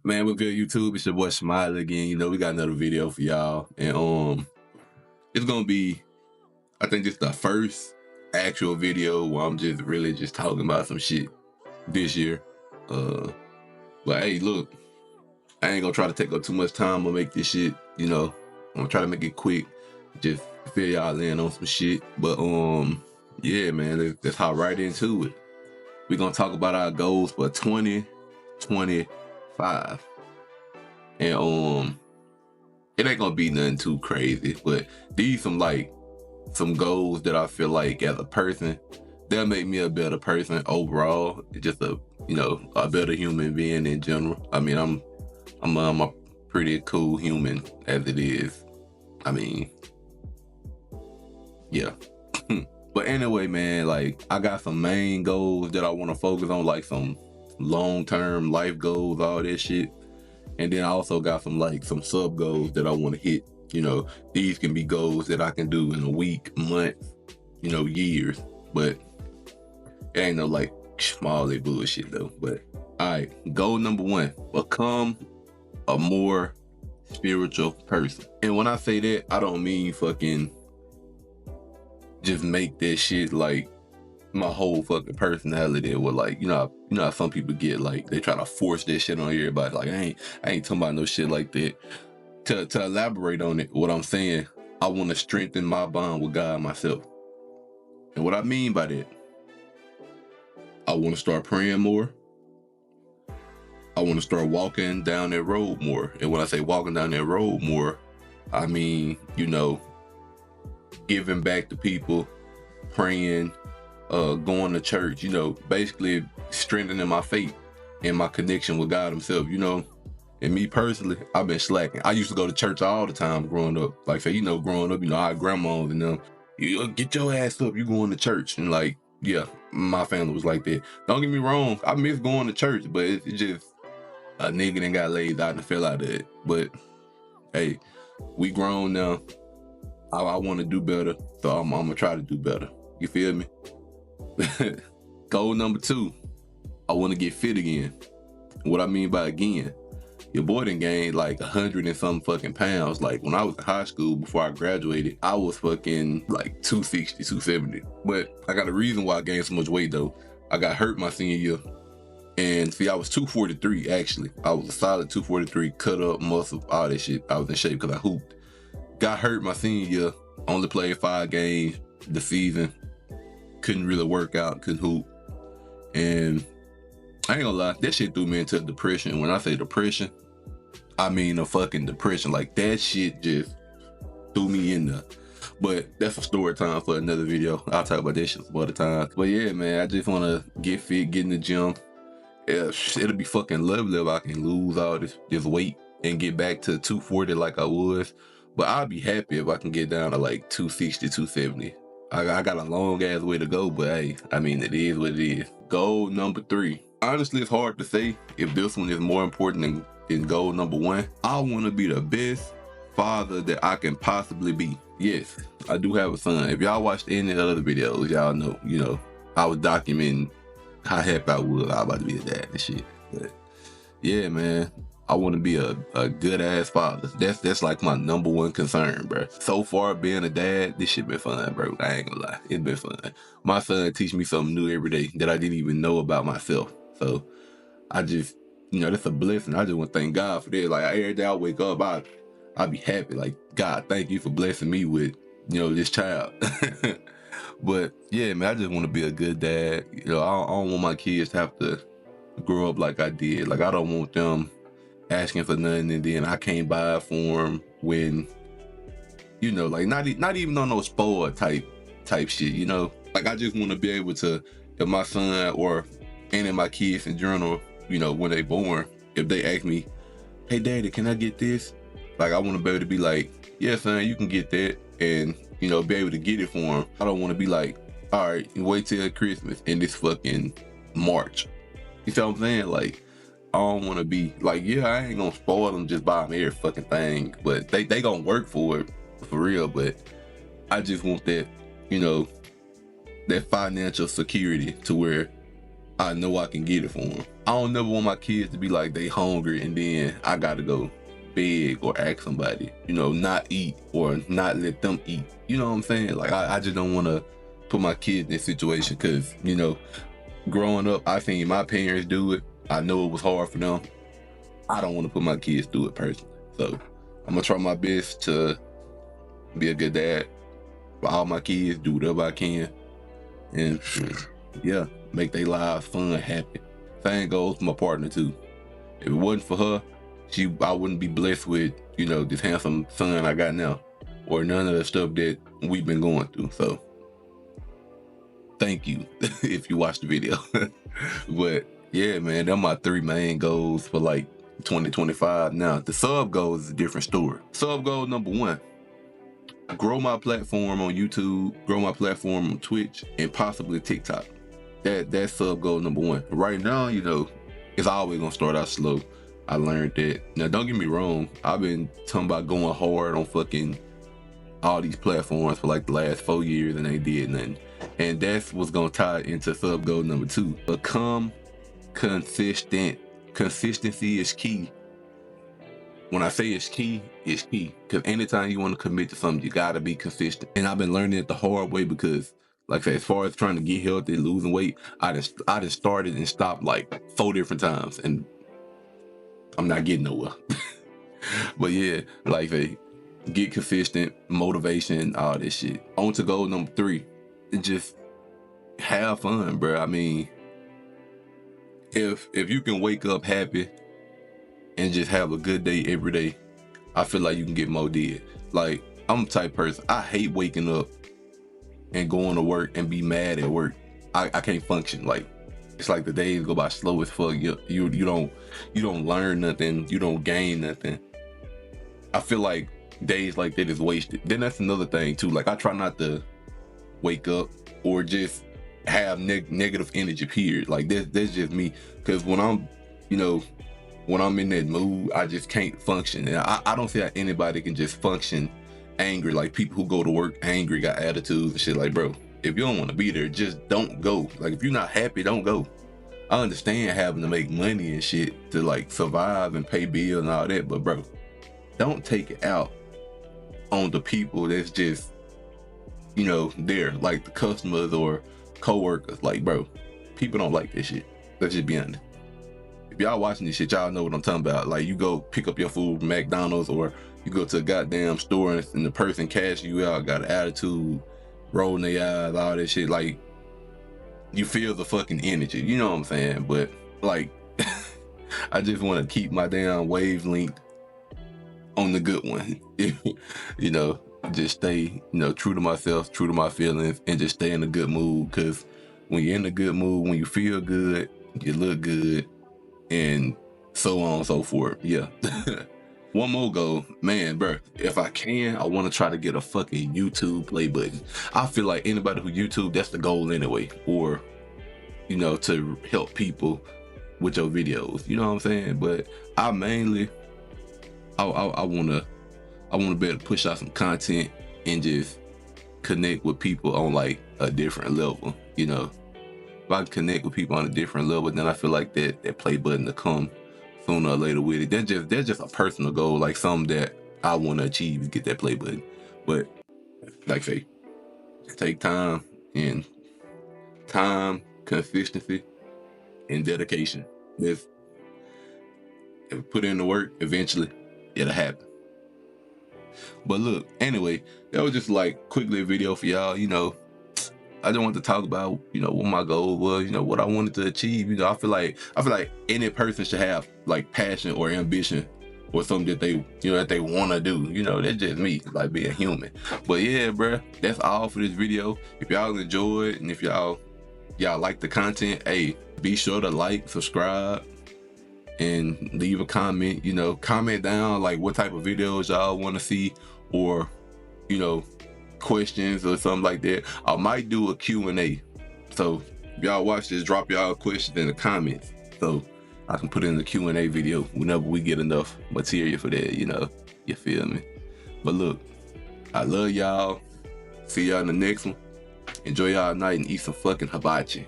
Man, what's good, YouTube? It's your boy Smiley again. We got another video for y'all. And it's gonna be, I think it's the first actual video where I'm just really just talking about some shit this year. Uh but hey, look, I ain't gonna try to take up too much time. I'm gonna make this shit, I'm gonna try to make it quick, just fill y'all in on some shit. But yeah, man, let's hop right into it. We're gonna talk about our goals for 2025. And it ain't gonna be nothing too crazy, but these some goals that I feel like as a person, they'll make me a better person overall. Just a better human being in general. I mean, I'm a pretty cool human as it is. I mean, yeah. But anyway, man, like I got some main goals that I want to focus on, like some long-term life goals, all that shit. And then I also got some sub goals that I want to hit. These can be goals that I can do in a week, month, years. But it ain't no like small bullshit though. But all right, goal number 1, become a more spiritual person. And when I say that, I don't mean fucking just make that shit like my whole fucking personality, or like how some people get like they try to force that shit on everybody. Like I ain't talking about no shit like that. To elaborate on it, what I'm saying, I want to strengthen my bond with God myself. And what I mean by that, I want to start praying more. I want to start walking down that road more. And when I say walking down that road more, I mean, giving back to people, praying, going to church, basically strengthening my faith and my connection with God himself, And me personally, I've been slacking. I used to go to church all the time growing up. Like say, growing up, our grandmas and them, you get your ass up, you going to church. And like, yeah, my family was like that. Don't get me wrong, I miss going to church, but it's just a nigga that got laid out and fell out of it. But hey, we grown now. I want to do better, so I'm gonna try to do better. You feel me? Goal number 2, I want to get fit again. What I mean by again, your boy done gained like 100 and some fucking pounds. Like when I was in high school, before I graduated, I was fucking like 260, 270. But I got a reason why I gained so much weight though. I got hurt my senior year. And see, I was 243 actually. I was a solid 243, cut up, muscle, all that shit. I was in shape because I hooped. Got hurt my senior year, only played 5 games the season. Couldn't really work out, couldn't hoop. And I ain't gonna lie, that shit threw me into depression. When I say depression, I mean a fucking depression. Like that shit just threw me in there. But that's a story time for another video. I'll talk about that shit some other times. But yeah, man, I just wanna get fit, get in the gym. Yeah, it'll be fucking lovely if I can lose all this weight and get back to 240 like I was. But I'll be happy if I can get down to like 260, 270. I got a long ass way to go, but hey, I mean, it is what it is. Goal number 3. Honestly, it's hard to say if this one is more important than goal number 1. I want to be the best father that I can possibly be. Yes, I do have a son. If y'all watched any of the other videos, y'all know, I was documenting how happy I was about to be a dad and shit. But yeah, man, I want to be a good ass father. That's like my number 1 concern, bro. So far being a dad, this shit been fun, bro. I ain't gonna lie, it's been fun. My son teach me something new every day that I didn't even know about myself. So I just, that's a blessing. I just want to thank God for that. Like every day I wake up, I be happy. Like, God, thank you for blessing me with, this child. But yeah, man, I just want to be a good dad. I don't want my kids to have to grow up like I did. Like I don't want them asking for nothing and then I can't buy it for them when, like not even on no spoiled type shit, Like I just want to be able to, if my son or any of my kids in general, when they born, if they ask me, hey daddy, can I get this? Like I want to be able to be like, yeah son, you can get that, and be able to get it for them. I don't want to be like, all right, wait till Christmas and this fucking March. You know what I'm saying? Like I don't want to be like, yeah, I ain't gonna spoil them, just buy them every fucking thing, but they gonna work for it for real. But I just want that, that financial security to where I know I can get it for them. I don't never want my kids to be like they hungry and then I gotta go beg or ask somebody, you know, not eat or not let them eat. You know what I'm saying? Like I just don't want to put my kids in this situation because, you know, growing up, I seen my parents do it. I know it was hard for them. I don't want to put my kids through it personally. So I'm gonna try my best to be a good dad for all my kids, do whatever I can, and yeah, make their lives fun, happy. Same goes for my partner too. If it wasn't for her, I wouldn't be blessed with, you know, this handsome son I got now, or none of the stuff that we've been going through. So thank you if you watched the video. But yeah, man, they're my 3 main goals for like 2025. Now the sub goal is a different story. Sub goal number 1, grow my platform on YouTube, grow my platform on Twitch, and possibly TikTok. That's sub goal number 1. Right now, you know, it's always gonna start out slow. I learned that. Now don't get me wrong, I've been talking about going hard on fucking all these platforms for like the last 4 years and they did nothing. And that's what's gonna tie into sub goal number 2. Become consistent. Consistency is key. When I say it's key, it's key. Because anytime you want to commit to something, you gotta be consistent. And I've been learning it the hard way because, like I said, as far as trying to get healthy, losing weight, I just started and stopped like 4 different times, and I'm not getting nowhere. But yeah, like I say, get consistent, motivation, all this shit. On to goal number 3, just have fun, bro. I mean, if you can wake up happy and just have a good day every day, I feel like you can get more did. Like, I'm the type person, I hate waking up and going to work and be mad at work. I can't function. Like, it's like the days go by slow as fuck. You don't learn nothing, you don't gain nothing. I feel like days like that is wasted. Then that's another thing too. Like, I try not to wake up or just have negative energy, period. Like, that's just me. Because when I'm, you know, when I'm in that mood, I just can't function. And I don't see how anybody can just function angry. Like, people who go to work angry, got attitudes and shit. Like, bro, if you don't want to be there, just don't go. Like, if you're not happy, don't go. I understand having to make money and shit to like survive and pay bills and all that, but bro, don't take it out on the people that's just, you know, there, like the customers or co-workers. Like, bro, people don't like this shit. Let's just be honest. If y'all watching this shit, y'all know what I'm talking about. Like, you go pick up your food from McDonald's, or you go to a goddamn store and the person cashing you out got an attitude, rolling their eyes, all that shit. Like, you feel the fucking energy, you know what I'm saying? But like, I just want to keep my damn wavelength on the good one. You know, just stay, you know, true to myself, true to my feelings, and just stay in a good mood. Because when you're in a good mood, when you feel good, you look good, and so on and so forth. Yeah. One more goal, man, bro. If I can, I want to try to get a fucking YouTube play button. I feel like anybody who YouTube, that's the goal anyway. Or, you know, to help people with your videos. You know what I'm saying? But I mainly, I wanna be able to push out some content and just connect with people on like a different level. You know, if I can connect with people on a different level, then I feel like that play button to come sooner or later with it. That's just a personal goal, like something that I want to achieve, is get that play button. But like I say, take time, consistency, and dedication. If put in the work, eventually it'll happen. But look, anyway, that was just like quickly a video for y'all. You know, I just want to talk about, you know, what my goal was, you know, what I wanted to achieve. You know, I feel like any person should have like passion or ambition or something that they, you know, that they want to do. You know, that's just me, like being human. But yeah, bruh, that's all for this video. If y'all enjoyed and if y'all like the content, hey, be sure to like, subscribe, and leave a comment. You know, comment down like what type of videos y'all want to see, or, you know, questions or something like that. I might do a Q&A. So if y'all watch this, drop y'all questions in the comments so I can put in the Q&A video whenever we get enough material for that, you know. You feel me? But look, I love y'all. See y'all in the next one. Enjoy y'all night and eat some fucking hibachi.